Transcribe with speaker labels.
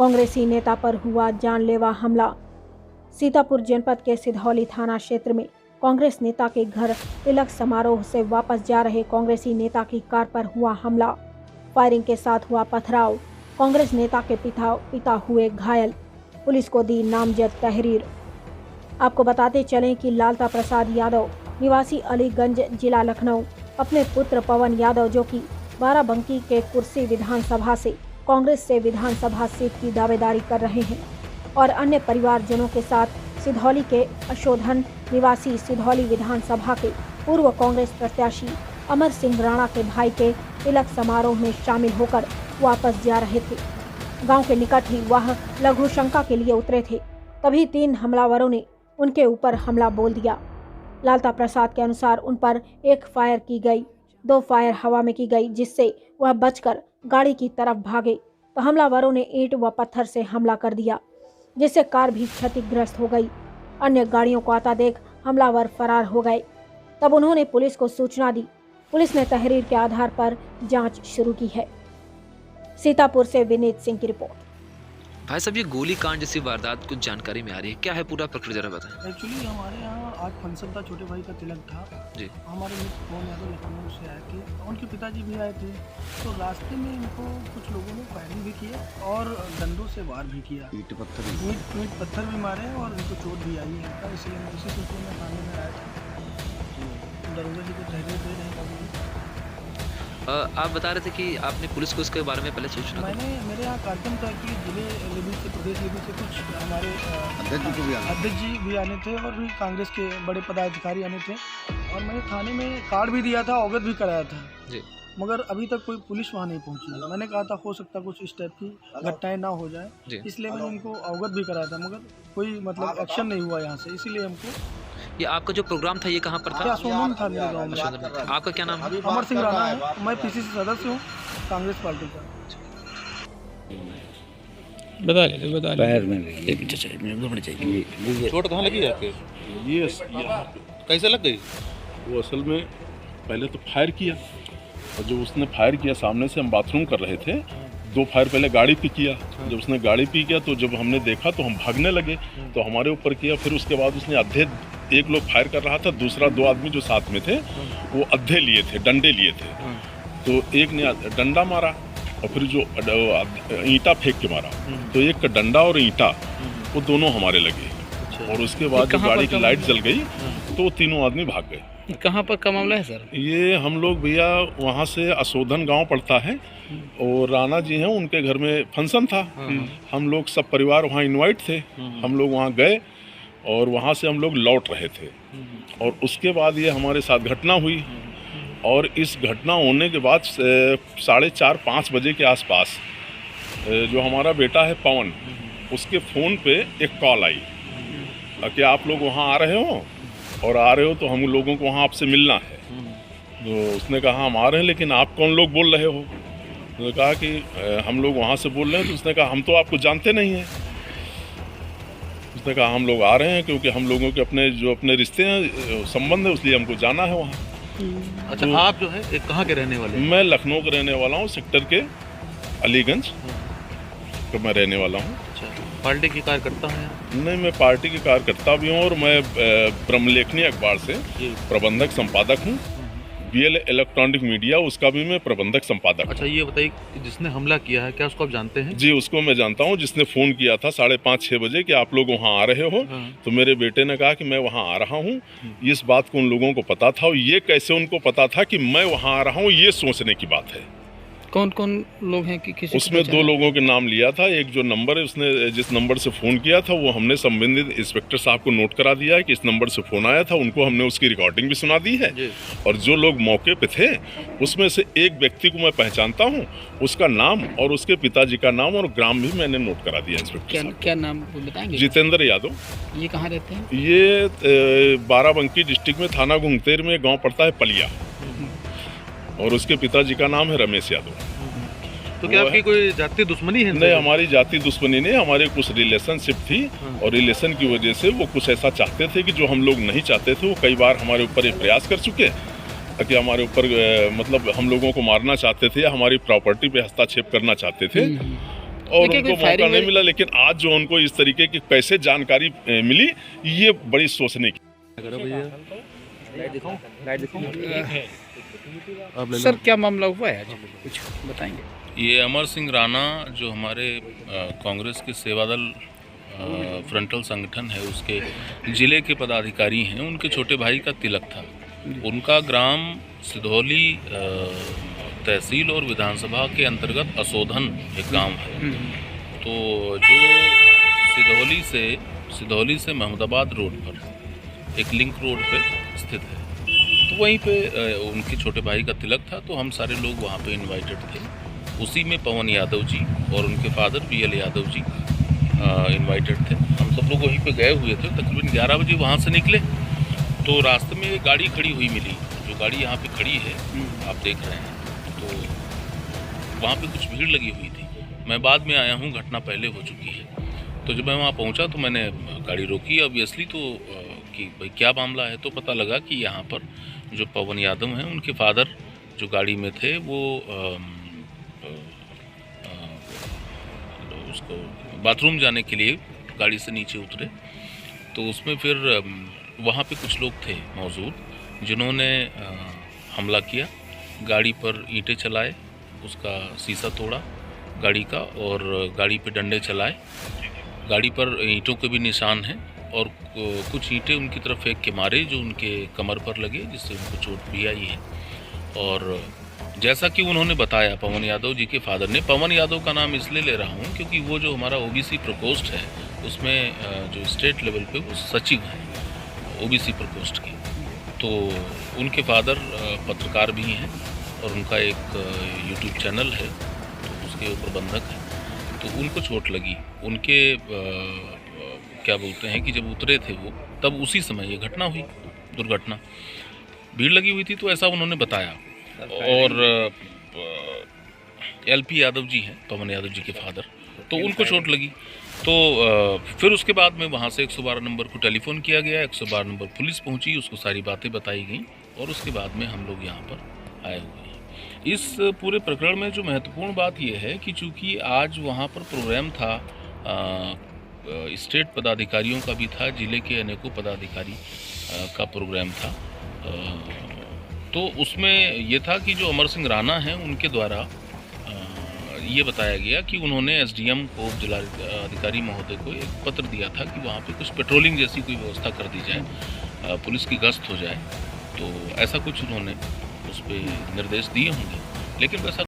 Speaker 1: कांग्रेसी नेता पर हुआ जानलेवा हमला। सीतापुर जनपद के सिधौली थाना क्षेत्र में कांग्रेस नेता के घर तिलक समारोह से वापस जा रहे कांग्रेसी नेता की कार पर हुआ हमला। फायरिंग के साथ हुआ पथराव। कांग्रेस नेता के पिता हुए घायल। पुलिस को दी नामजद तहरीर। आपको बताते चलें कि लालता प्रसाद यादव निवासी अलीगंज जिला लखनऊ अपने पुत्र पवन यादव जो कि बाराबंकी के कुर्सी विधानसभा से कांग्रेस से विधानसभा सीट की दावेदारी कर रहे हैं और अन्य परिवारजनों के साथ सिधौली के अशोधन निवासी सिधौली विधानसभा के पूर्व कांग्रेस प्रत्याशी अमर सिंह राणा के भाई के तिलक समारोह में शामिल होकर वापस जा रहे थे। गांव के निकट ही वह लघु शंका के लिए उतरे थे, तभी 3 हमलावरों ने उनके ऊपर हमला बोल दिया। लालता प्रसाद के अनुसार उन पर 1 फायर की गई, 2 फायर हवा में की गई, जिससे वह बचकर गाड़ी की तरफ भागे तो हमलावरों ने ईंट व पत्थर से हमला कर दिया, जिससे कार भी क्षतिग्रस्त हो गई। अन्य गाड़ियों को आता देख हमलावर फरार हो गए। तब उन्होंने पुलिस को सूचना दी। पुलिस ने तहरीर के आधार पर जांच शुरू की है। सीतापुर से विनीत सिंह की रिपोर्ट।
Speaker 2: भाई साहब, ये गोली कांड जैसी वारदात कुछ जानकारी में आ रही है, क्या है पूरा प्रक्रिया जरा बताएं।
Speaker 3: एक्चुअली हमारे यहाँ आज फंक्शन था, छोटे भाई का तिलक था
Speaker 2: जी।
Speaker 3: हमारे मित्र पवन यादव लखनऊ से आए थे, उनके पिताजी भी आए थे। तो रास्ते में इनको कुछ लोगों ने फायरिंग भी किया और डंडों से वार भी किया, ईंट पत्थर भी मारे और इनको चोट भी आई है। इसलिए मैं इसी सिलसिले में थाने में आया था। दरोगा जी को तहरीर दे रहे हैं।
Speaker 2: आप बता रहे थे कि आपने पुलिस को इसके बारे में पहले सूचना दी।
Speaker 3: मेरे यहाँ कार्यक्रम था कि जिले लेवल से प्रदेश लेवल से कुछ हमारे अध्यक्ष जी भी आने थे और भी कांग्रेस के बड़े पदाधिकारी आने थे और मैंने थाने में कार्ड भी दिया था, अवगत भी कराया था
Speaker 2: जी।
Speaker 3: मगर अभी तक कोई पुलिस वहाँ नहीं पहुँची। मैंने कहा था हो सकता कुछ इस टाइप की घटनाएं ना हो जाए, इसलिए मैंने उनको अवगत भी कराया था, मगर कोई मतलब एक्शन नहीं हुआ यहाँ से। इसीलिए हमको
Speaker 2: ये आपका जो प्रोग्राम था ये कहाँ पर था?
Speaker 3: सोनम था मेरे गाँव में।
Speaker 2: आपका क्या नाम है?
Speaker 3: अमर सिंह राणा है, मैं पीसीसी सदस्य हूँ कांग्रेस पार्टी का।
Speaker 4: बता पैर में चाहिए।
Speaker 5: चोट कहाँ लगी आपके? ये कैसे लग गई? वो असल में पहले तो फायर किया और जब उसने फायर किया सामने से हम बाथरूम कर रहे थे, 2 फायर पहले गाड़ी पे किया। जब उसने गाड़ी पे किया तो जब हमने देखा तो हम भागने लगे तो हमारे ऊपर किया। फिर उसके बाद उसने अद्धे, एक लोग फायर कर रहा था, दूसरा 2 आदमी जो साथ में थे वो अद्धे लिए थे, डंडे लिए थे। तो एक ने डंडा मारा और फिर जो ईंटा फेंक के मारा, तो एक का डंडा और ईंटा वो दोनों हमारे लगे। और उसके बाद जब गाड़ी की लाइट जल गई तो 3 आदमी भाग गए।
Speaker 4: कहाँ पर का मामला है सर?
Speaker 5: ये हम लोग भैया वहाँ से अशोधन गांव पड़ता है और राणा जी हैं, उनके घर में फंक्शन था। हम लोग सब परिवार वहाँ इनवाइट थे। हम लोग वहाँ गए और वहाँ से हम लोग लौट रहे थे और उसके बाद ये हमारे साथ घटना हुई। और इस घटना होने के बाद 4:30-5 बजे के आसपास जो हमारा बेटा है पवन, उसके फ़ोन पे एक कॉल आई कि आप लोग वहाँ आ रहे हो और आ रहे हो तो हम लोगों को वहाँ आपसे मिलना है। तो उसने कहा हम आ रहे हैं, लेकिन आप कौन लोग बोल रहे हो? उसने कहा कि हम लोग वहाँ से बोल रहे हैं। तो उसने कहा हम तो आपको जानते नहीं हैं। उसने कहा हम लोग आ रहे हैं क्योंकि हम लोगों के अपने रिश्ते हैं, संबंध है, इसलिए हमको जाना है वहाँ।
Speaker 6: अच्छा,
Speaker 5: तो
Speaker 6: आप जो है कहाँ के रहने वाले हैं?
Speaker 5: मैं लखनऊ का रहने वाला हूँ, सेक्टर के अलीगंज का मैं रहने वाला हूँ।
Speaker 6: अच्छा, पार्टी की कार्यकर्ता हैं?
Speaker 5: नहीं, मैं पार्टी के कार्यकर्ता भी हूँ और मैं ब्रह्मलेखनी अखबार से प्रबंधक संपादक हूँ। BL इलेक्ट्रॉनिक मीडिया, उसका भी मैं प्रबंधक संपादक।
Speaker 6: अच्छा, ये बताइए जिसने हमला किया है क्या उसको आप जानते हैं?
Speaker 5: जी, उसको मैं जानता हूँ। जिसने फ़ोन किया था 5:30-6 बजे कि आप लोग वहाँ आ रहे हो, तो मेरे बेटे ने कहा कि मैं वहाँ आ रहा हूँ। इस बात को उन लोगों को पता था और ये कैसे उनको पता था कि मैं वहाँ आ रहा हूँ, ये सोचने की बात है।
Speaker 4: कौन कौन लोग हैं कि किसी
Speaker 5: उसमें 2 लोगों के नाम लिया था। एक जो नंबर है, उसने जिस नंबर से फ़ोन किया था वो हमने संबंधित इंस्पेक्टर साहब को नोट करा दिया है कि इस नंबर से फ़ोन आया था। उनको हमने उसकी रिकॉर्डिंग भी सुना दी है। और जो लोग मौके पे थे उसमें से एक व्यक्ति को मैं पहचानता हूँ, उसका नाम और उसके पिताजी का नाम और ग्राम भी मैंने नोट करा दिया इंस्पेक्टर साहब।
Speaker 4: क्या नाम बताएंगे?
Speaker 5: जितेंद्र यादव।
Speaker 4: ये कहाँ रहते हैं?
Speaker 5: ये बाराबंकी डिस्ट्रिक्ट में थाना घुंगतेर में गाँव पड़ता है पलिया, और उसके पिताजी का नाम है रमेश यादव।
Speaker 6: तो क्या आपकी कोई जाति दुश्मनी है?
Speaker 5: नहीं, हमारी जाति दुश्मनी नहीं, हमारे कुछ रिलेशनशिप थी और रिलेशन की वजह से वो कुछ ऐसा चाहते थे कि जो हम लोग नहीं चाहते थे। वो कई बार हमारे ऊपर ये प्रयास कर चुके कि हमारे ऊपर मतलब हम लोगों को मारना चाहते थे या हमारी प्रॉपर्टी पे हस्तक्षेप करना चाहते थे। और
Speaker 4: देखिए,
Speaker 5: उनको
Speaker 4: कोई
Speaker 5: मौका
Speaker 4: फायरिंग
Speaker 5: नहीं
Speaker 4: में-
Speaker 5: मिला। लेकिन आज जो उनको इस तरीके की कैसे जानकारी मिली, ये बड़ी सोचने की।
Speaker 4: सर क्या मामला हुआ है आज, कुछ बताएंगे?
Speaker 7: ये अमर सिंह राणा जो हमारे कांग्रेस के सेवादल फ्रंटल संगठन है उसके ज़िले के पदाधिकारी हैं, उनके छोटे भाई का तिलक था। उनका ग्राम सिधौली तहसील और विधानसभा के अंतर्गत असोधन एक गांव है। तो जो सिधौली से महमूदाबाद रोड पर एक लिंक रोड पे स्थित है, तो वहीं पे उनके छोटे भाई का तिलक था। तो हम सारे लोग वहाँ पे इनवाइटेड थे। उसी में पवन यादव जी और उनके father PL Yadav ji invited थे। हम सब लोग वहीं पे गए हुए थे। तकरीबन 11 बजे वहाँ से निकले तो रास्ते में एक गाड़ी खड़ी हुई मिली, जो गाड़ी यहाँ पे खड़ी है आप देख रहे हैं। तो वहाँ पे कुछ भीड़ लगी हुई थी। मैं बाद में आया हूँ, घटना पहले हो चुकी है। तो जब मैं वहाँ पहुँचा तो मैंने गाड़ी रोकी ऑब्वियसली, तो कि भाई क्या मामला है। तो पता लगा कि यहाँ पर जो पवन यादव हैं उनके फादर जो गाड़ी में थे वो उसको बाथरूम जाने के लिए गाड़ी से नीचे उतरे। तो उसमें फिर वहाँ पे कुछ लोग थे मौजूद जिन्होंने हमला किया, गाड़ी पर ईंटें चलाए, उसका शीशा तोड़ा गाड़ी का और गाड़ी पे डंडे चलाए। गाड़ी पर ईंटों के भी निशान हैं और कुछ ईंटें उनकी तरफ फेंक के मारे जो उनके कमर पर लगे, जिससे उनको चोट भी आई है। और जैसा कि उन्होंने बताया पवन यादव जी के फादर ने, पवन यादव का नाम इसलिए ले रहा हूँ क्योंकि वो जो हमारा OBC प्रकोष्ठ है उसमें जो स्टेट लेवल पे वो सचिव हैं OBC प्रकोष्ठ की। तो उनके फादर पत्रकार भी हैं और उनका एक YouTube चैनल है, तो उसके प्रबंधक हैं। तो उनको चोट लगी। उनके क्या बोलते हैं कि जब उतरे थे वो, तब उसी समय ये घटना हुई, दुर्घटना। भीड़ लगी हुई थी तो ऐसा उन्होंने बताया। और LP यादव जी हैं पवन यादव जी के फादर, तो उनको चोट लगी। तो फिर उसके बाद में वहाँ से 112 नंबर को टेलीफोन किया गया, 112 नंबर पुलिस पहुँची, उसको सारी बातें बताई गई और उसके बाद में हम लोग यहाँ पर आए हुए हैं। इस पूरे प्रकरण में जो महत्वपूर्ण बात यह है कि चूँकि आज वहाँ पर प्रोग्राम था, स्टेट पदाधिकारियों का भी था, ज़िले के अनेकों पदाधिकारी का प्रोग्राम था। तो उसमें ये था कि जो अमर सिंह राणा हैं उनके द्वारा ये बताया गया कि उन्होंने SDM को, जिला अधिकारी महोदय को एक पत्र दिया था कि वहाँ पे कुछ पेट्रोलिंग जैसी कोई व्यवस्था कर दी जाए, पुलिस की गश्त हो जाए। तो ऐसा कुछ उन्होंने उस पर निर्देश दिए होंगे, लेकिन वैसा